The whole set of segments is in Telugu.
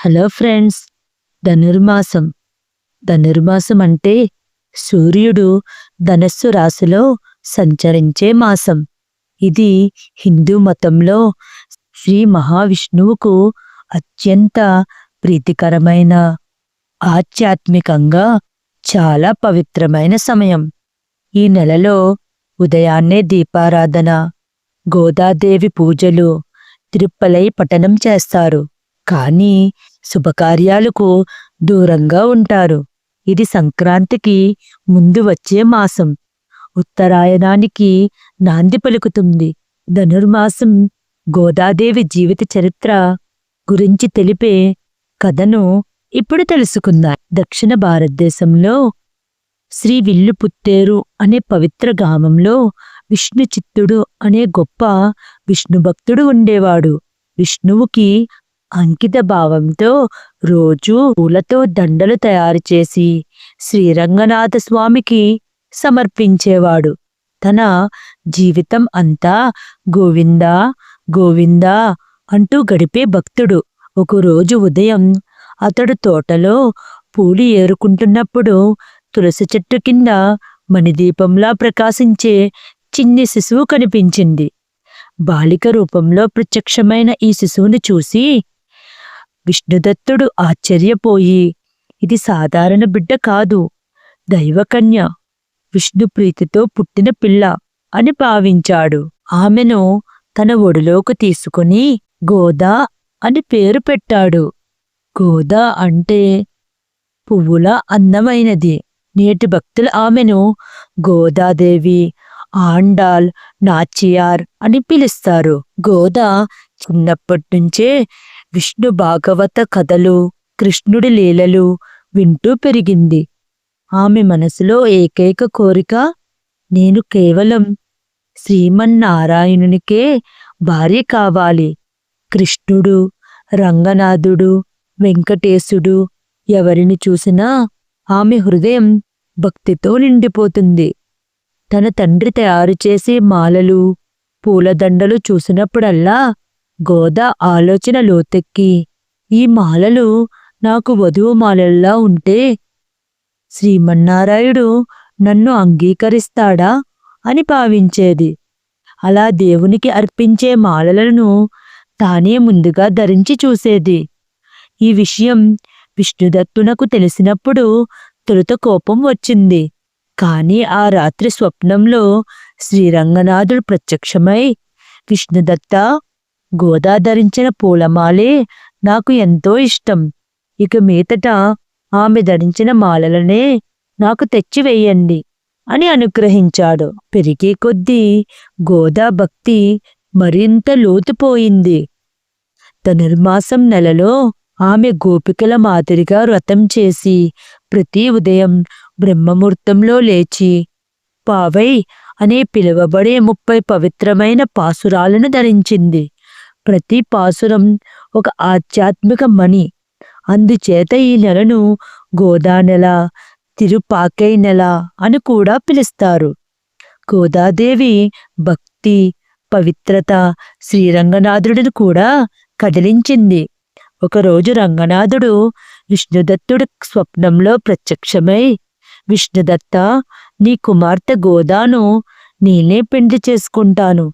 Hello friends. ధనుర్మాసం. ధనుర్మాసం అంటే సూర్యుడు ధనస్సు రాశిలో సంచరించే మాసం. ఇది హిందూ మతంలో శ్రీ మహావిష్ణువుకు అత్యంత ప్రీతికరమైన, ఆధ్యాత్మికంగా చాలా పవిత్రమైన సమయం. ఈ నెలలో ఉదయాన్నే దీపారాధన, గోదాదేవి పూజలు, తిరుప్పలై పఠనం చేస్తారు. కానీ శుభకార్యాలకు దూరంగా ఉంటారు. ఇది సంక్రాంతికి ముందు వచ్చే మాసం. ఉత్తరాయణానికి నాంది పలుకుతుంది. ధనుర్మాసం గోదాదేవి జీవిత చరిత్ర గురించి తెలిపే కథను ఇప్పుడు తెలుసుకుందాం. దక్షిణ భారతదేశంలో శ్రీ విల్లుపుత్తేరు అనే పవిత్ర గ్రామంలో విష్ణుచిత్తుడు అనే గొప్ప విష్ణుభక్తుడు ఉండేవాడు. విష్ణువుకి అంకిత భావంతో రోజూ పూలతో దండలు తయారు చేసి శ్రీరంగనాథ స్వామికి సమర్పించేవాడు. తన జీవితం అంతా గోవిందా గోవిందా అంటూ గడిపే భక్తుడు. ఒకరోజు ఉదయం అతడు తోటలో పూలు ఏరుకుంటున్నప్పుడు తులసి చెట్టు కింద మణిదీపంలా ప్రకాశించే చిన్ని శిశువు కనిపించింది. బాలిక రూపంలో ప్రత్యక్షమైన ఈ శిశువును చూసి విష్ణుదత్తుడు ఆశ్చర్యపోయి, ఇది సాధారణ బిడ్డ కాదు, దైవకన్య, విష్ణు ప్రీతితో పుట్టిన పిల్ల అని భావించాడు. ఆమెను తన ఒడిలోకి తీసుకుని గోదా అని పేరు పెట్టాడు. గోదా అంటే పువ్వుల అందమైనది. నేటి భక్తులు ఆమెను గోదాదేవి, ఆండాల్, నాచియార్ అని పిలుస్తారు. గోదా చిన్నప్పటినుంచే విష్ణు భాగవత కథలు, కృష్ణుడి లీలలు వింటూ పెరిగింది. ఆమె మనసులో ఏకైక కోరిక, నేను కేవలం శ్రీమన్నారాయణునికే భార్య కావాలి. కృష్ణుడు, రంగనాథుడు, వెంకటేశుడు ఎవరిని చూసినా ఆమె హృదయం భక్తితో నిండిపోతుంది. తన తండ్రి తయారు చేసే మాలలు, పూలదండలు చూసినప్పుడల్లా గోదా ఆలోచన లోతెక్కి, ఈ మాలలు నాకు వధువు మాలల్లా ఉంటే శ్రీమన్నారాయుడు నన్ను అంగీకరిస్తాడా అని భావించేది. అలా దేవునికి అర్పించే మాలలను తానే ముందుగా ధరించి చూసేది. ఈ విషయం విష్ణుదత్తునకు తెలిసినప్పుడు తొలుత కోపం వచ్చింది. కాని ఆ రాత్రి స్వప్నంలో శ్రీరంగనాథుడు ప్రత్యక్షమై, విష్ణుదత్త, గోదా ధరించిన పూలమాలే నాకు ఎంతో ఇష్టం. ఇక మీదట ఆమె ధరించిన మాలలనే నాకు తెచ్చివేయండి అని అనుగ్రహించాడు. పెరిగే కొద్దీ గోదా భక్తి మరింత లోతుపోయింది. ధనుర్మాసం నెలలో ఆమె గోపికల మాదిరిగా వ్రతం చేసి ప్రతి ఉదయం బ్రహ్మముహూర్తంలో లేచి పావై అనే పిలువబడే 30 పవిత్రమైన పాసురాలను ధరించింది. ప్రతి పాసురం ఒక ఆధ్యాత్మిక మణి. అందుచేత ఈ నెలను గోదా నెల, తిరుపాకై నెల అని కూడా పిలుస్తారు. గోదాదేవి భక్తి, పవిత్రత శ్రీరంగనాథుడిని కూడా కదిలించింది. ఒకరోజు రంగనాథుడు విష్ణుదత్తుడి స్వప్నంలో ప్రత్యక్షమై, విష్ణుదత్త, నీ కుమార్తె గోదాను నేనే పెండ్లి చేసుకుంటాను.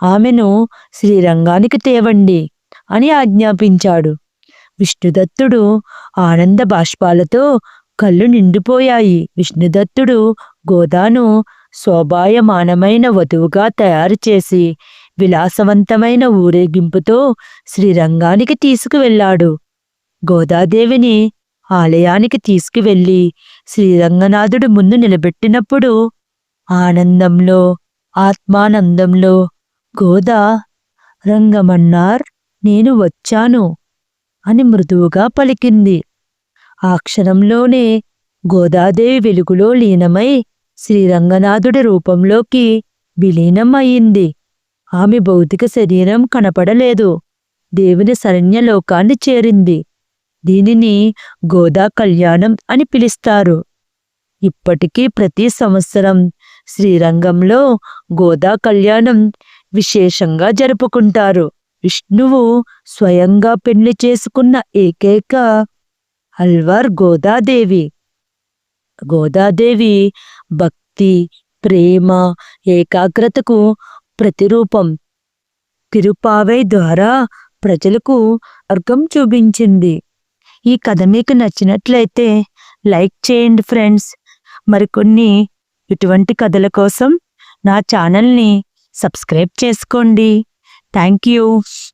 ఆమెను శ్రీరంగానికి తేవండి అని ఆజ్ఞాపించాడు. విష్ణుదత్తుడు ఆనంద బాష్పాలతో కళ్ళు నిండిపోయాయి. విష్ణుదత్తుడు గోదాను శోభాయమానమైన వధువుగా తయారు చేసి విలాసవంతమైన ఊరేగింపుతో శ్రీరంగానికి తీసుకువెళ్ళాడు. గోదాదేవిని ఆలయానికి తీసుకువెళ్ళి శ్రీరంగనాథుడు ముందు నిలబెట్టినప్పుడు ఆనందంలో, ఆత్మానందంలో గోదా, రంగమన్నార్, నేను వచ్చాను అని మృదువుగా పలికింది. ఆ క్షణంలోనే గోదాదేవి వెలుగులో లీనమై శ్రీరంగనాథుడి రూపంలోకి విలీనం అయింది. ఆమె భౌతిక శరీరం కనపడలేదు. దేవుని శరణ్యలోకాన్ని చేరింది. దీనిని గోదా కళ్యాణం అని పిలుస్తారు. ఇప్పటికీ ప్రతి సంవత్సరం శ్రీరంగంలో గోదా కళ్యాణం విశేషంగా జరుపుకుంటారు. విష్ణువు స్వయంగా పెళ్లి చేసుకున్న ఏకైక అల్వార్ గోదాదేవి. గోదాదేవి భక్తి, ప్రేమ, ఏకాగ్రతకు ప్రతిరూపం. తిరుపావై ద్వారా ప్రజలకు మార్గం చూపించింది. ఈ కథ మీకు నచ్చినట్లయితే లైక్ చేయండి ఫ్రెండ్స్. మరికొన్ని ఇటువంటి కథల కోసం నా ఛానల్ని సబ్స్క్రైబ్ చేసుకోండి. Thank you.